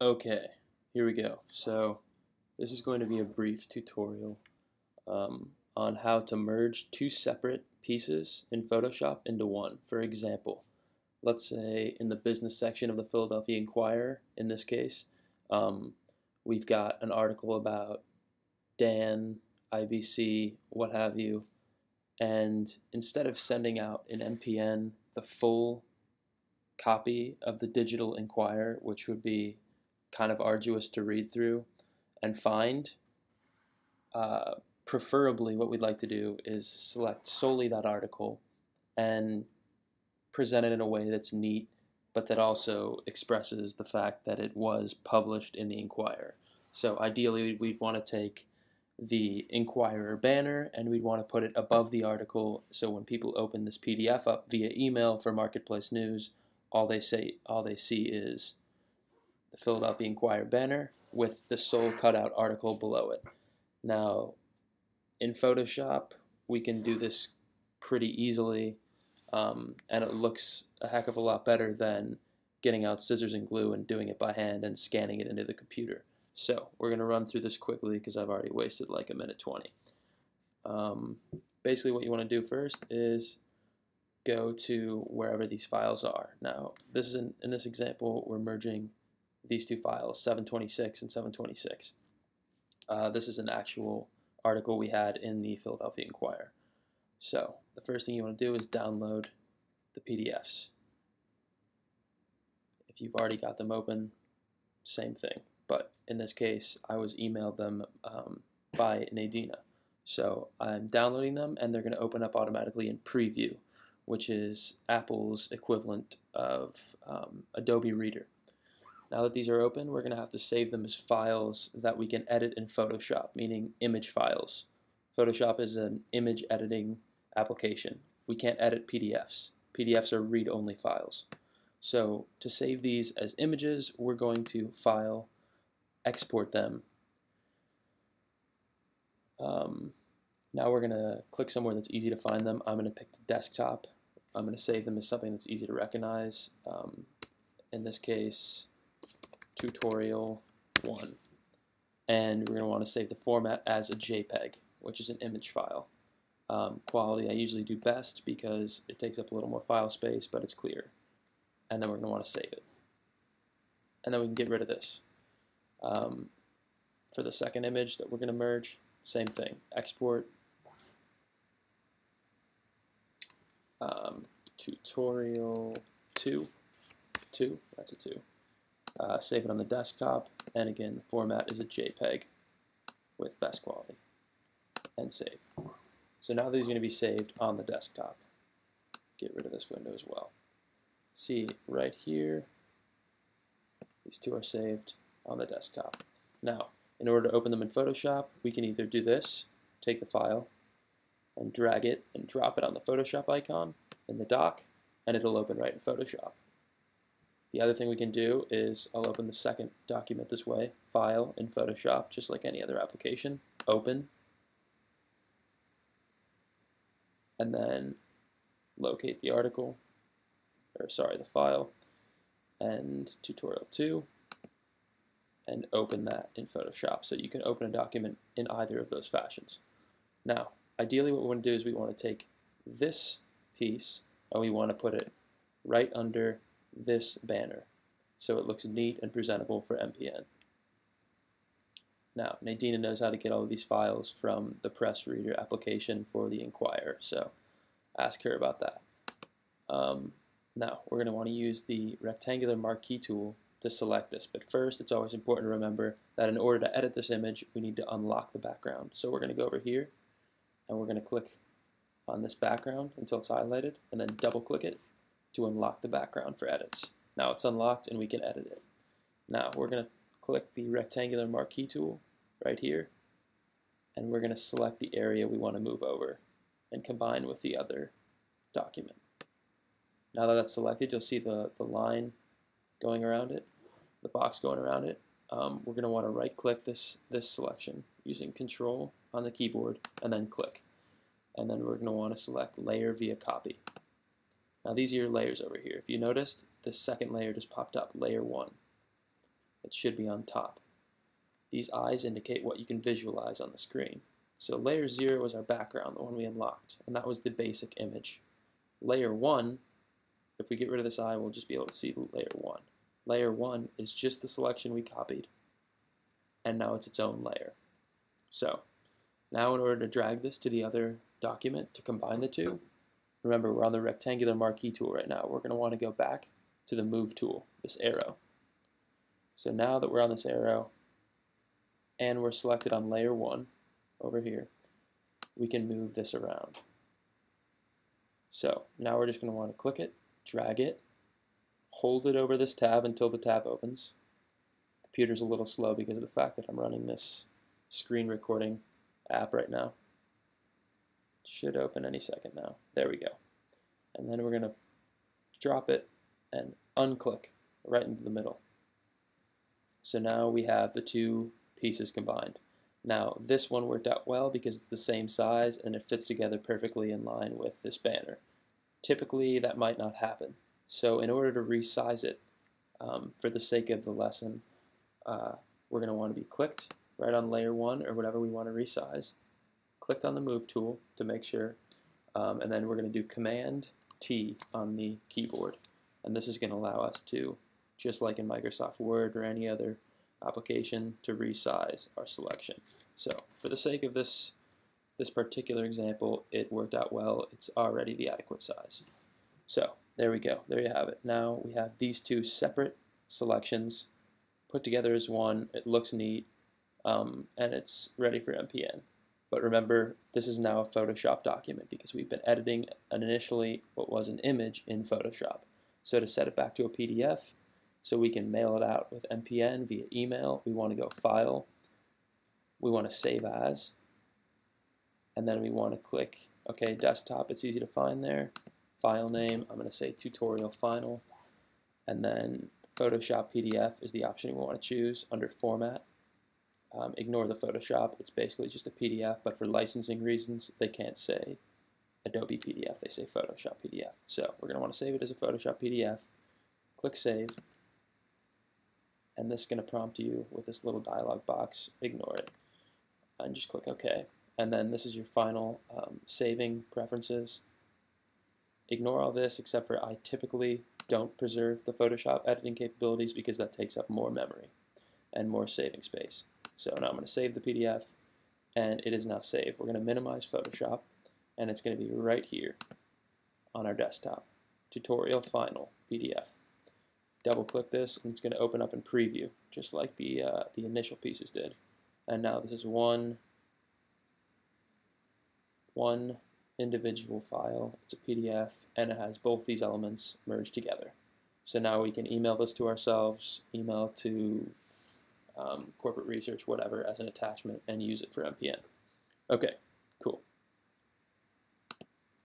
Okay, here we go. So this is going to be a brief tutorial on how to merge two separate pieces in Photoshop into one. For example, let's say in the business section of the Philadelphia Inquirer, in this case, um, we've got an article about Dan, IBC, what have you, and instead of sending out in MPN the full copy of the digital Inquirer, which would be kind of arduous to read through and find, uh, preferably what we'd like to do is select solely that article and present it in a way that's neat, but that also expresses the fact that it was published in the Inquirer. So ideally, we'd want to take the Inquirer banner and we'd want to put it above the article, so when people open this PDF up via email for Marketplace News, all they see is the Philadelphia Inquirer banner with the sole cutout article below it. Now, in Photoshop, we can do this pretty easily, and it looks a heck of a lot better than getting out scissors and glue and doing it by hand and scanning it into the computer. So we're going to run through this quickly because I've already wasted like a minute 20. Um, Basically what you want to do first is go to wherever these files are. Now, this is in this example, we're merging these two files, 726 and 726. This is an actual article we had in the Philadelphia Inquirer. So the first thing you want to do is download the PDFs. If you've already got them open, same thing. But in this case, I was emailed them by Nadina. So I'm downloading them, and they're going to open up automatically in Preview, which is Apple's equivalent of Adobe Reader. Now that these are open, we're going to have to save them as files that we can edit in Photoshop, meaning image files. Photoshop is an image editing application. We can't edit PDFs. PDFs are read-only files. So to save these as images, we're going to File, Export them. Now we're going to click somewhere that's easy to find them. I'm going to pick the desktop. I'm going to save them as something that's easy to recognize. In this case, tutorial 1. And we're going to want to save the format as a JPEG, which is an image file. Quality I usually do best because it takes up a little more file space, but it's clear. And then we're going to want to save it. And then we can get rid of this. For the second image that we're going to merge, same thing. Export tutorial 2, that's a 2. Save it on the desktop, and again, the format is a JPEG with best quality, and save. So now these are going to be saved on the desktop. Get rid of this window as well. See right here, these two are saved on the desktop. Now, in order to open them in Photoshop, we can either do this, take the file, and drag it and drop it on the Photoshop icon in the dock, and it'll open right in Photoshop. The other thing we can do is I'll open the second document this way, File in Photoshop, just like any other application, Open, and then locate the article, the file, and tutorial 2, and open that in Photoshop. So you can open a document in either of those fashions. Now, ideally what we want to do is we want to take this piece and we want to put it right under this banner so it looks neat and presentable for MPN. Now, Nadina knows how to get all of these files from the press reader application for the Inquirer, so ask her about that. Now, we're going to want to use the rectangular marquee tool to select this, but first it's always important to remember that in order to edit this image, we need to unlock the background. So we're going to go over here, and we're going to click on this background until it's highlighted, and then double click it to unlock the background for edits. Now it's unlocked and we can edit it. Now we're going to click the rectangular marquee tool right here, and we're going to select the area we want to move over and combine with the other document. Now that that's selected, you'll see the line going around it, the box going around it. We're going to want to right click this selection using Control on the keyboard and then click. And then we're going to want to select Layer via Copy. Now these are your layers over here. If you noticed, this second layer just popped up, Layer 1. It should be on top. These eyes indicate what you can visualize on the screen. So layer 0 was our background, the one we unlocked, and that was the basic image. Layer 1, if we get rid of this eye, we'll just be able to see layer 1. Layer 1 is just the selection we copied, and now it's its own layer. So now in order to drag this to the other document to combine the two, remember we're on the rectangular marquee tool right now. We're going to want to go back to the move tool, this arrow. So now that we're on this arrow and we're selected on layer 1 over here, we can move this around. So now we're just going to want to click it, drag it, hold it over this tab until the tab opens. Computer's a little slow because of the fact that I'm running this screen recording app right now. Should open any second now. There we go. And then we're going to drop it and unclick right into the middle. So now we have the two pieces combined. Now this one worked out well because it's the same size and it fits together perfectly in line with this banner. Typically that might not happen. So in order to resize it, for the sake of the lesson, we're going to want to be clicked right on layer 1 or whatever we want to resize. Clicked on the move tool to make sure, and then we're going to do Command T on the keyboard. And this is going to allow us to, just like in Microsoft Word or any other application, to resize our selection. So for the sake of this particular example, it worked out well. It's already the adequate size. So there we go. There you have it. Now we have these two separate selections put together as one. It looks neat, and it's ready for MPN. But remember, this is now a Photoshop document because we've been editing initially what was an image in Photoshop. So to set it back to a PDF, so we can mail it out with MPN via email, we want to go File, we want to Save As, and then we want to click OK, Desktop. It's easy to find there. File name, I'm going to say Tutorial Final, and then Photoshop PDF is the option we want to choose under Format. Ignore the Photoshop, it's basically just a PDF, but for licensing reasons, they can't say Adobe PDF, they say Photoshop PDF. So we're going to want to save it as a Photoshop PDF, click Save, and this is going to prompt you with this little dialog box. Ignore it, and just click OK. And then this is your final saving preferences. Ignore all this except for I typically don't preserve the Photoshop editing capabilities because that takes up more memory and more saving space. So now I'm going to save the PDF, and it is now saved. We're going to minimize Photoshop, and it's going to be right here on our desktop. Tutorial Final PDF. Double click this, and it's going to open up in preview, just like the initial pieces did. And now this is one individual file. It's a PDF, and it has both these elements merged together. So now we can email this to ourselves, email to corporate research, whatever, as an attachment and use it for MPN. Okay, cool.